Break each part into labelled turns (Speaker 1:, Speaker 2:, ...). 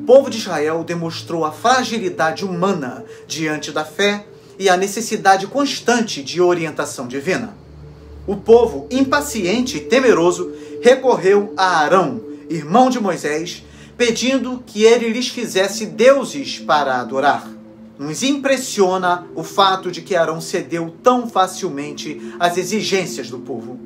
Speaker 1: povo de Israel demonstrou a fragilidade humana diante da fé e a necessidade constante de orientação divina. O povo, impaciente e temeroso, recorreu a Arão, irmão de Moisés, pedindo que ele lhes fizesse deuses para adorar. Nos impressiona o fato de que Arão cedeu tão facilmente às exigências do povo.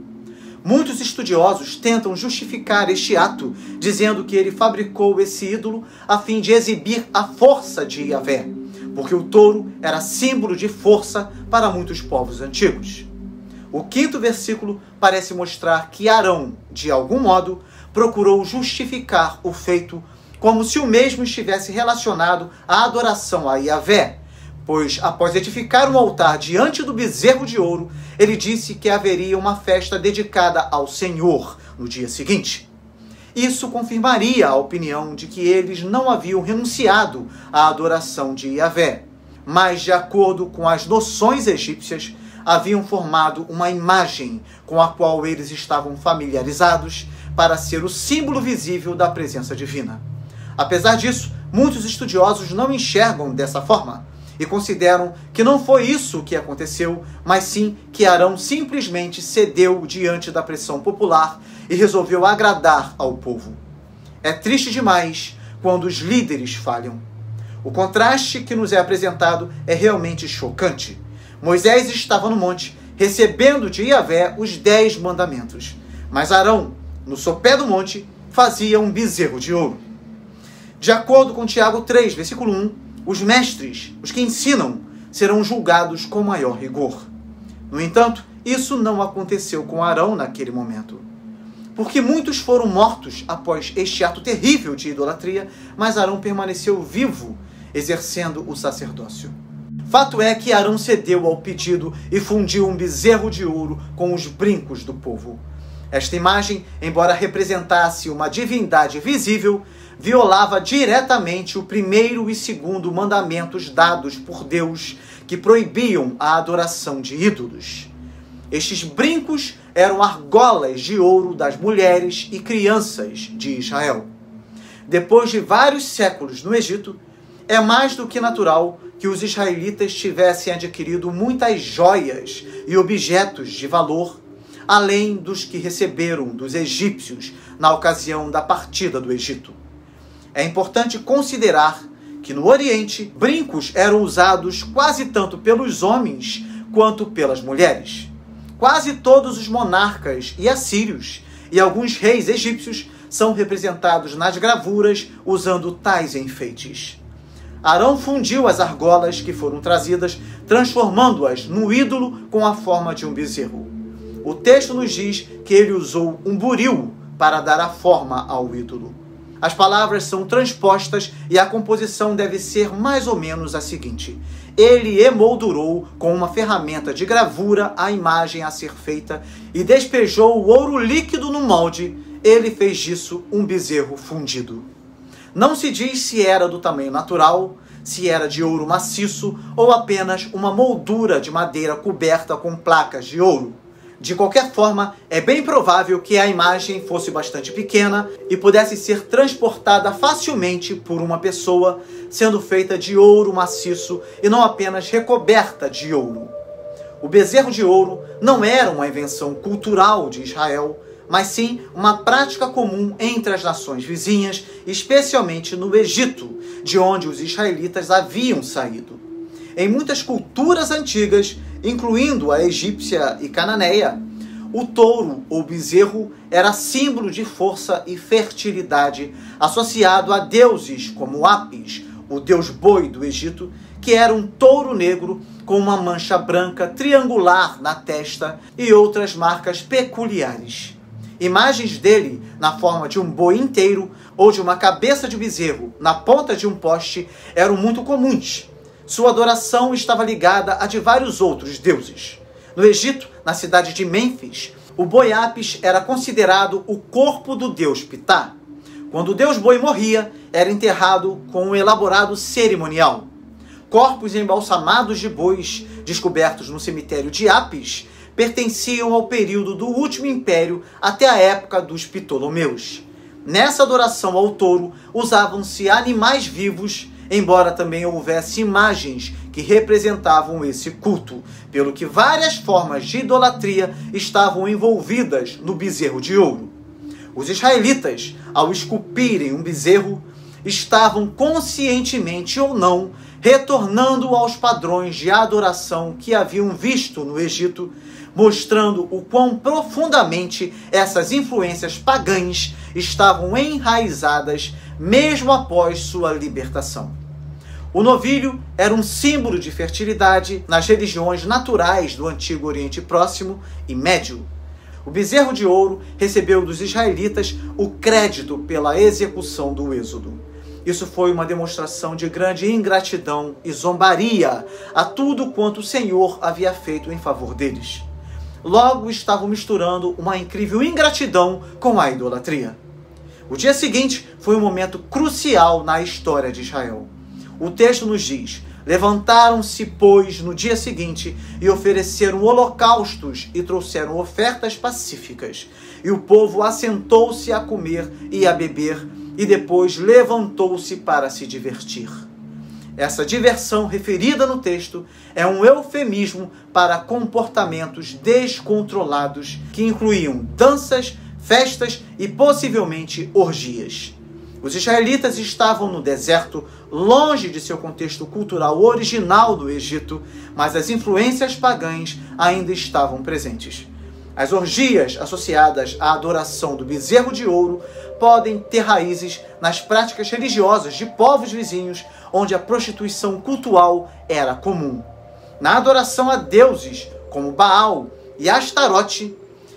Speaker 1: Muitos estudiosos tentam justificar este ato, dizendo que ele fabricou esse ídolo a fim de exibir a força de Yahvé, porque o touro era símbolo de força para muitos povos antigos. O 5º versículo parece mostrar que Arão, de algum modo, procurou justificar o feito como se o mesmo estivesse relacionado à adoração a Yahvé, pois, após edificar um altar diante do bezerro de ouro, ele disse que haveria uma festa dedicada ao Senhor no dia seguinte. Isso confirmaria a opinião de que eles não haviam renunciado à adoração de Yahvé, mas, de acordo com as noções egípcias, haviam formado uma imagem com a qual eles estavam familiarizados para ser o símbolo visível da presença divina. Apesar disso, muitos estudiosos não enxergam dessa forma e consideram que não foi isso que aconteceu, mas sim que Arão simplesmente cedeu diante da pressão popular e resolveu agradar ao povo. É triste demais quando os líderes falham. O contraste que nos é apresentado é realmente chocante. Moisés estava no monte, recebendo de Yahvé os 10 mandamentos, mas Arão, no sopé do monte, fazia um bezerro de ouro. De acordo com Tiago 3, versículo 1, os mestres, os que ensinam, serão julgados com maior rigor. No entanto, isso não aconteceu com Arão naquele momento, porque muitos foram mortos após este ato terrível de idolatria, mas Arão permaneceu vivo, exercendo o sacerdócio. Fato é que Arão cedeu ao pedido e fundiu um bezerro de ouro com os brincos do povo. Esta imagem, embora representasse uma divindade visível, violava diretamente o 1º e 2º mandamentos dados por Deus, que proibiam a adoração de ídolos. Estes brincos eram argolas de ouro das mulheres e crianças de Israel. Depois de vários séculos no Egito, é mais do que natural que os israelitas tivessem adquirido muitas joias e objetos de valor, além dos que receberam dos egípcios na ocasião da partida do Egito. É importante considerar que no Oriente, brincos eram usados quase tanto pelos homens quanto pelas mulheres. Quase todos os monarcas e assírios e alguns reis egípcios são representados nas gravuras usando tais enfeites. Arão fundiu as argolas que foram trazidas, transformando-as no ídolo com a forma de um bezerro. O texto nos diz que ele usou um buril para dar a forma ao ídolo. As palavras são transpostas e a composição deve ser mais ou menos a seguinte: ele emoldurou com uma ferramenta de gravura a imagem a ser feita e despejou o ouro líquido no molde. Ele fez disso um bezerro fundido. Não se diz se era do tamanho natural, se era de ouro maciço ou apenas uma moldura de madeira coberta com placas de ouro. De qualquer forma, é bem provável que a imagem fosse bastante pequena e pudesse ser transportada facilmente por uma pessoa, sendo feita de ouro maciço e não apenas recoberta de ouro. O bezerro de ouro não era uma invenção cultural de Israel, mas sim uma prática comum entre as nações vizinhas, especialmente no Egito, de onde os israelitas haviam saído. Em muitas culturas antigas, incluindo a egípcia e cananeia, o touro ou bezerro era símbolo de força e fertilidade, associado a deuses como Apis, o deus boi do Egito, que era um touro negro com uma mancha branca triangular na testa e outras marcas peculiares. Imagens dele na forma de um boi inteiro ou de uma cabeça de bezerro na ponta de um poste eram muito comuns. Sua adoração estava ligada a de vários outros deuses. No Egito, na cidade de Mênfis, o boi Apis era considerado o corpo do deus Ptah. Quando o deus boi morria, era enterrado com um elaborado cerimonial. Corpos embalsamados de bois, descobertos no cemitério de Apis, pertenciam ao período do último império até a época dos Ptolomeus. Nessa adoração ao touro, usavam-se animais vivos, embora também houvesse imagens que representavam esse culto, pelo que várias formas de idolatria estavam envolvidas no bezerro de ouro. Os israelitas, ao esculpirem um bezerro, estavam conscientemente ou não retornando aos padrões de adoração que haviam visto no Egito, mostrando o quão profundamente essas influências pagãs estavam enraizadas mesmo após sua libertação. O novilho era um símbolo de fertilidade nas religiões naturais do Antigo Oriente Próximo e Médio. O bezerro de ouro recebeu dos israelitas o crédito pela execução do Êxodo. Isso foi uma demonstração de grande ingratidão e zombaria a tudo quanto o Senhor havia feito em favor deles. Logo estavam misturando uma incrível ingratidão com a idolatria. O dia seguinte foi um momento crucial na história de Israel. O texto nos diz: levantaram-se, pois, no dia seguinte e ofereceram holocaustos e trouxeram ofertas pacíficas. E o povo assentou-se a comer e a beber, e depois levantou-se para se divertir. Essa diversão referida no texto é um eufemismo para comportamentos descontrolados que incluíam danças, festas e possivelmente orgias. Os israelitas estavam no deserto, longe de seu contexto cultural original do Egito, mas as influências pagãs ainda estavam presentes. As orgias associadas à adoração do bezerro de ouro podem ter raízes nas práticas religiosas de povos vizinhos, onde a prostituição cultual era comum. Na adoração a deuses como Baal e Astarote,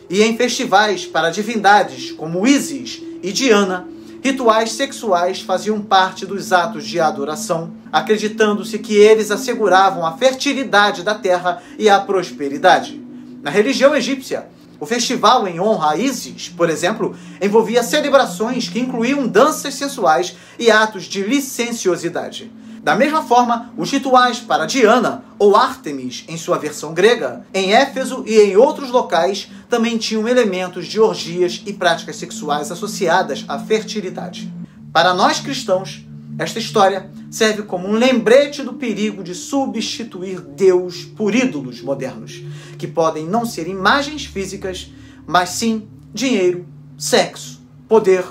Speaker 1: e em festivais para divindades como Ísis e Diana, rituais sexuais faziam parte dos atos de adoração, acreditando-se que eles asseguravam a fertilidade da terra e a prosperidade. Na religião egípcia, o festival em honra a Ísis, por exemplo, envolvia celebrações que incluíam danças sensuais e atos de licenciosidade. Da mesma forma, os rituais para Diana, ou Ártemis em sua versão grega, em Éfeso e em outros locais, também tinham elementos de orgias e práticas sexuais associadas à fertilidade. Para nós cristãos, esta história serve como um lembrete do perigo de substituir Deus por ídolos modernos, que podem não ser imagens físicas, mas sim dinheiro, sexo, poder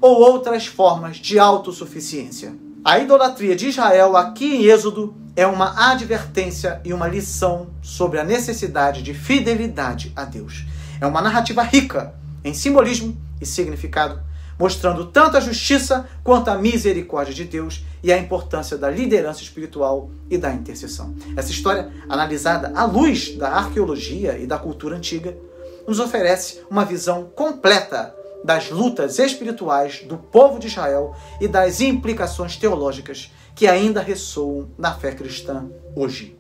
Speaker 1: ou outras formas de autossuficiência. A idolatria de Israel aqui em Êxodo é uma advertência e uma lição sobre a necessidade de fidelidade a Deus. É uma narrativa rica em simbolismo e significado, mostrando tanto a justiça quanto a misericórdia de Deus e a importância da liderança espiritual e da intercessão. Essa história, analisada à luz da arqueologia e da cultura antiga, nos oferece uma visão completa das lutas espirituais do povo de Israel e das implicações teológicas que ainda ressoam na fé cristã hoje.